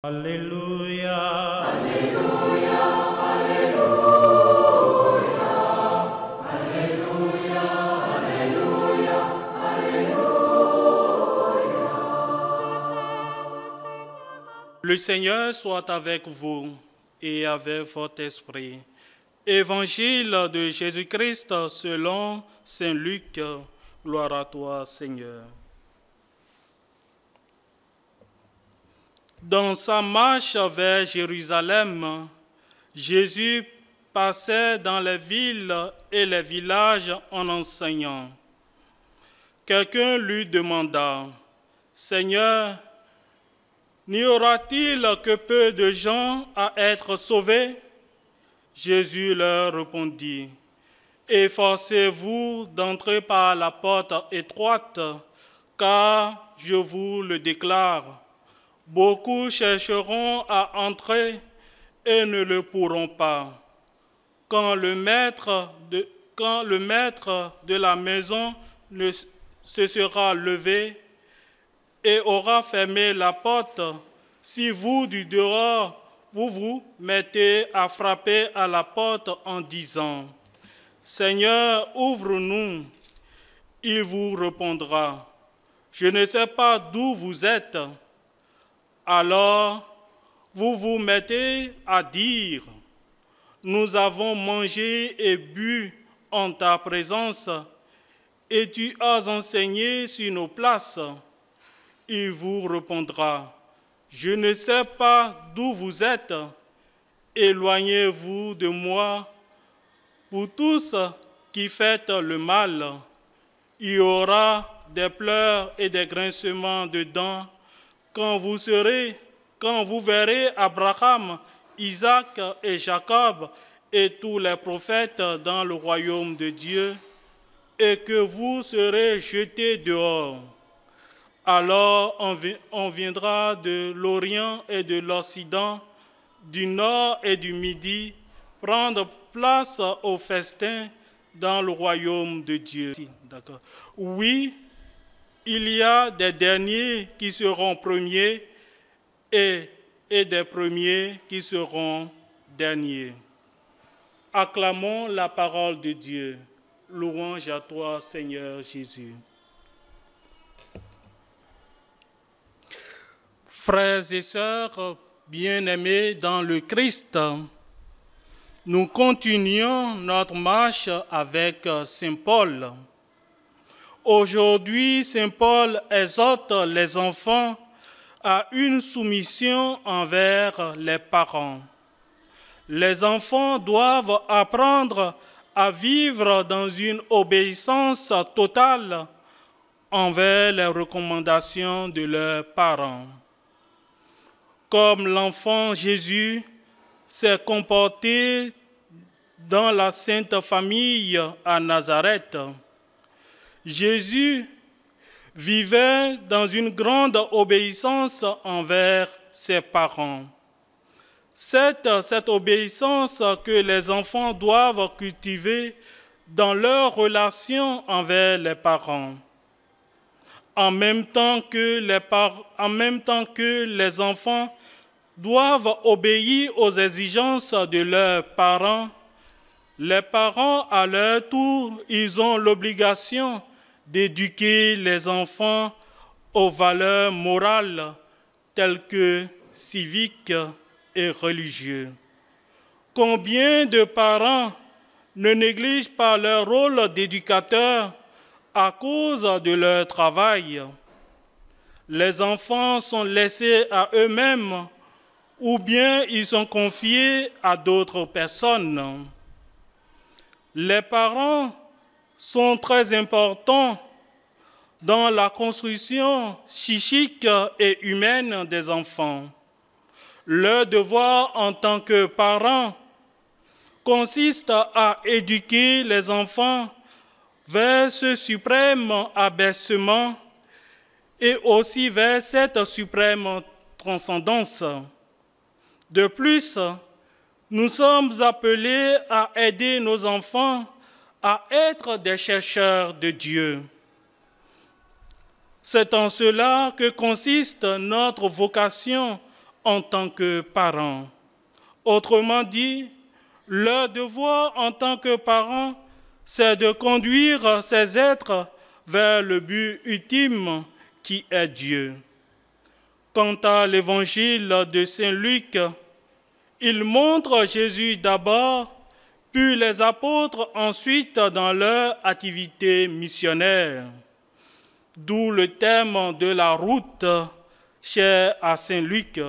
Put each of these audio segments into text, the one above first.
Alléluia. Alléluia, Alléluia, Alléluia, Alléluia, Alléluia. Le Seigneur soit avec vous et avec votre esprit. Évangile de Jésus-Christ selon Saint Luc. Gloire à toi, Seigneur. Dans sa marche vers Jérusalem, Jésus passait dans les villes et les villages en enseignant. Quelqu'un lui demanda, « Seigneur, n'y aura-t-il que peu de gens à être sauvés ?» Jésus leur répondit, « Efforcez-vous d'entrer par la porte étroite, car je vous le déclare, beaucoup chercheront à entrer et ne le pourront pas. Quand le maître de la maison se sera levé et aura fermé la porte, si vous du dehors vous vous mettez à frapper à la porte en disant, « Seigneur, ouvre-nous », il vous répondra, « Je ne sais pas d'où vous êtes. » Alors, vous vous mettez à dire, « Nous avons mangé et bu en ta présence, et tu as enseigné sur nos places. » Il vous répondra, « Je ne sais pas d'où vous êtes, éloignez-vous de moi, vous tous qui faites le mal. » Il y aura des pleurs et des grincements de dents quand vous verrez Abraham, Isaac et Jacob et tous les prophètes dans le royaume de Dieu, et que vous serez jetés dehors. Alors on viendra de l'Orient et de l'Occident, du Nord et du Midi, prendre place au festin dans le royaume de Dieu. D'accord. Oui, il y a des derniers qui seront premiers et des premiers qui seront derniers. Acclamons la parole de Dieu. Louange à toi, Seigneur Jésus. Frères et sœurs bien-aimés dans le Christ, nous continuons notre marche avec Saint Paul. Aujourd'hui, Saint Paul exhorte les enfants à une soumission envers les parents. Les enfants doivent apprendre à vivre dans une obéissance totale envers les recommandations de leurs parents. Comme l'enfant Jésus s'est comporté dans la Sainte Famille à Nazareth, Jésus vivait dans une grande obéissance envers ses parents. Cette obéissance que les enfants doivent cultiver dans leur relation envers les parents. En même temps que les enfants doivent obéir aux exigences de leurs parents, les parents, à leur tour, ils ont l'obligation d'éduquer les enfants aux valeurs morales telles que civiques et religieuses. Combien de parents ne négligent pas leur rôle d'éducateur à cause de leur travail? Les enfants sont laissés à eux-mêmes ou bien ils sont confiés à d'autres personnes. Les parents sont très importants dans la construction psychique et humaine des enfants. Leur devoir en tant que parents consiste à éduquer les enfants vers ce suprême abaissement et aussi vers cette suprême transcendance. De plus, nous sommes appelés à aider nos enfants à être des chercheurs de Dieu. C'est en cela que consiste notre vocation en tant que parents. Autrement dit, leur devoir en tant que parents, c'est de conduire ces êtres vers le but ultime qui est Dieu. Quant à l'évangile de Saint Luc, il montre Jésus d'abord, puis les apôtres ensuite dans leur activité missionnaire. D'où le thème de la route chère à Saint Luc.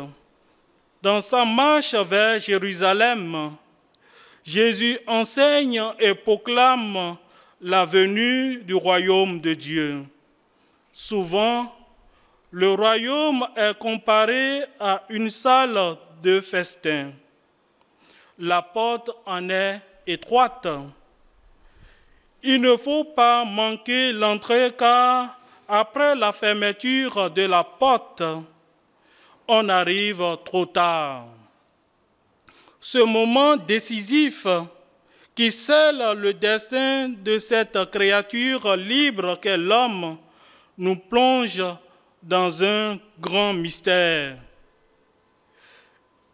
Dans sa marche vers Jérusalem, Jésus enseigne et proclame la venue du royaume de Dieu. Souvent, le royaume est comparé à une salle de festin. La porte en est étroite. Il ne faut pas manquer l'entrée car après la fermeture de la porte, on arrive trop tard. Ce moment décisif qui scelle le destin de cette créature libre qu'est l'homme nous plonge dans un grand mystère.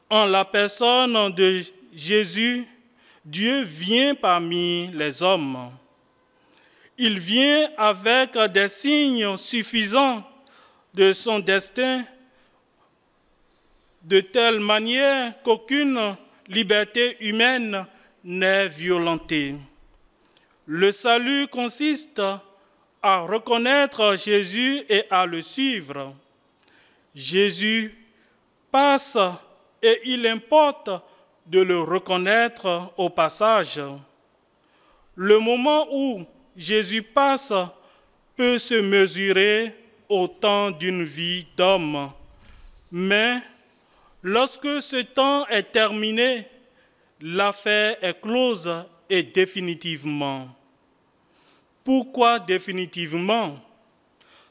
En la personne de Jésus, Dieu vient parmi les hommes. Il vient avec des signes suffisants de son destin, de telle manière qu'aucune liberté humaine n'est violentée. Le salut consiste à reconnaître Jésus et à le suivre. Jésus passe et il importe de le reconnaître au passage. Le moment où Jésus passe peut se mesurer au temps d'une vie d'homme, mais lorsque ce temps est terminé, l'affaire est close et définitivement. Pourquoi définitivement?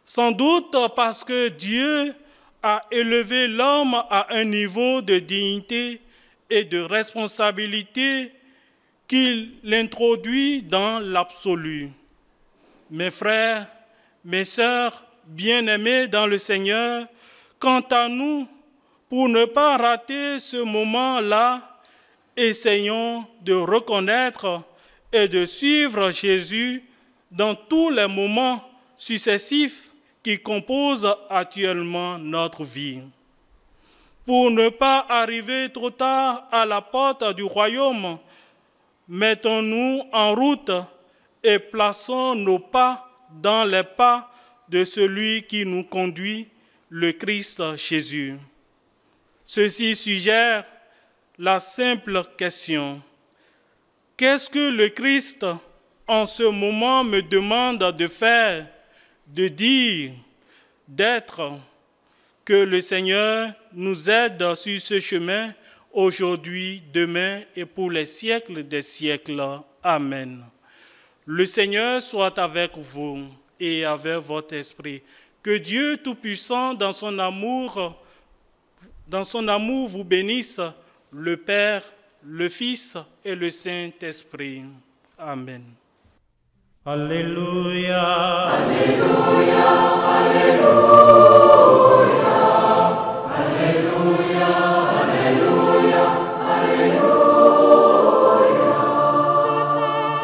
Sans doute parce que Dieu a élevé l'homme à un niveau de dignité et de responsabilité qu'il l'introduit dans l'absolu. Mes frères, mes sœurs, bien-aimés dans le Seigneur, quant à nous, pour ne pas rater ce moment-là, essayons de reconnaître et de suivre Jésus dans tous les moments successifs qui composent actuellement notre vie. Pour ne pas arriver trop tard à la porte du royaume, mettons-nous en route et plaçons nos pas dans les pas de celui qui nous conduit, le Christ Jésus. Ceci suggère la simple question: qu'est-ce que le Christ en ce moment me demande de faire, de dire, d'être? Que le Seigneur nous aide sur ce chemin aujourd'hui, demain et pour les siècles des siècles. Amen. Le Seigneur soit avec vous et avec votre esprit. Que Dieu Tout-Puissant, dans son amour vous bénisse, le Père, le Fils et le Saint-Esprit. Amen. Alléluia. Alléluia, Alléluia.